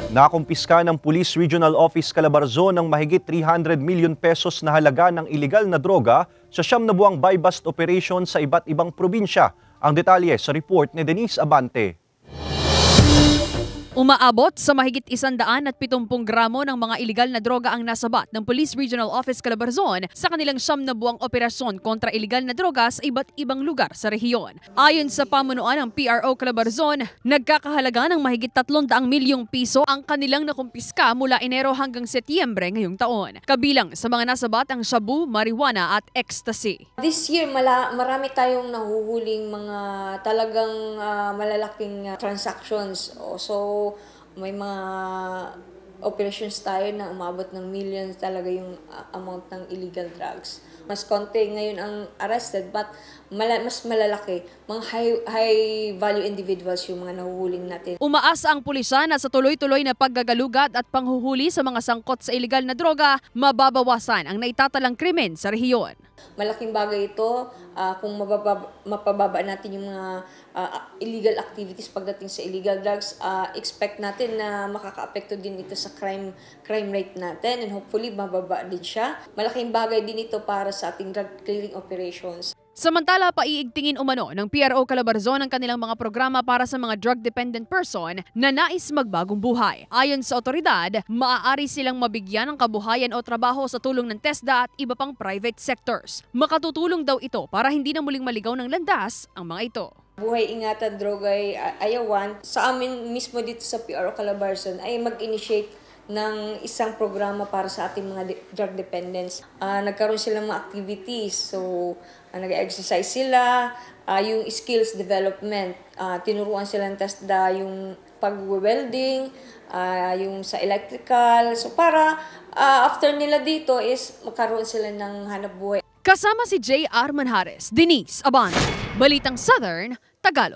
Nakumpiska ng Police Regional Office Calabarzon ng mahigit 300 million pesos na halaga ng iligal na droga sa 9 na buwang buy-bust operation sa iba't ibang probinsya. Ang detalye sa report ni Denise Abante. Umaabot sa mahigit 170 gramo ng mga iligal na droga ang nasabat ng Police Regional Office Calabarzon sa kanilang 9 na buwang operasyon kontra iligal na droga sa iba't ibang lugar sa rehiyon. Ayon sa pamunuan ng PRO Calabarzon, nagkakahalaga ng mahigit 300 milyong piso ang kanilang nakumpiska mula Enero hanggang Setyembre ngayong taon. Kabilang sa mga nasabat ang shabu, marijuana at ecstasy. This year, marami tayong nahuhuling mga talagang malalaking transactions. So, may mga operations tayo na umabot ng millions talaga yung amount ng illegal drugs. Mas konti ngayon ang arrested but mas malalaki. Mga high value individuals yung mga nahuhuling natin. Umaasa ang pulisya na sa tuloy-tuloy na paggagalugad at panghuhuli sa mga sangkot sa illegal na droga, mababawasan ang naitatalang krimen sa rehiyon. Malaking bagay ito kung mapababa natin yung mga illegal activities pagdating sa illegal drugs. Expect natin na makaka-apekto din ito sa crime rate natin and hopefully mababa din siya. Malaking bagay din ito para sa ating drug clearing operations. Samantala, paiigtingin umano ng PRO Calabarzon ang kanilang mga programa para sa mga drug-dependent person na nais magbagong buhay. Ayon sa otoridad, maaari silang mabigyan ng kabuhayan o trabaho sa tulong ng TESDA at iba pang private sectors. Makatutulong daw ito para hindi na muling maligaw ng landas ang mga ito. Buhay ingatan, drogay, ayawan. Sa amin mismo dito sa PRO Calabarzon ay mag-initiate ng isang programa para sa ating mga drug dependents. Nagkaroon sila mga activities. So, nag-exercise sila, yung skills development. Tinuruan sila ng TESDA yung pag-welding, yung sa electrical. So, para after nila dito is magkaroon sila ng hanap buhay. Kasama si J.R. Manjares, Denise Abante, Balitang Southern, Tagalog.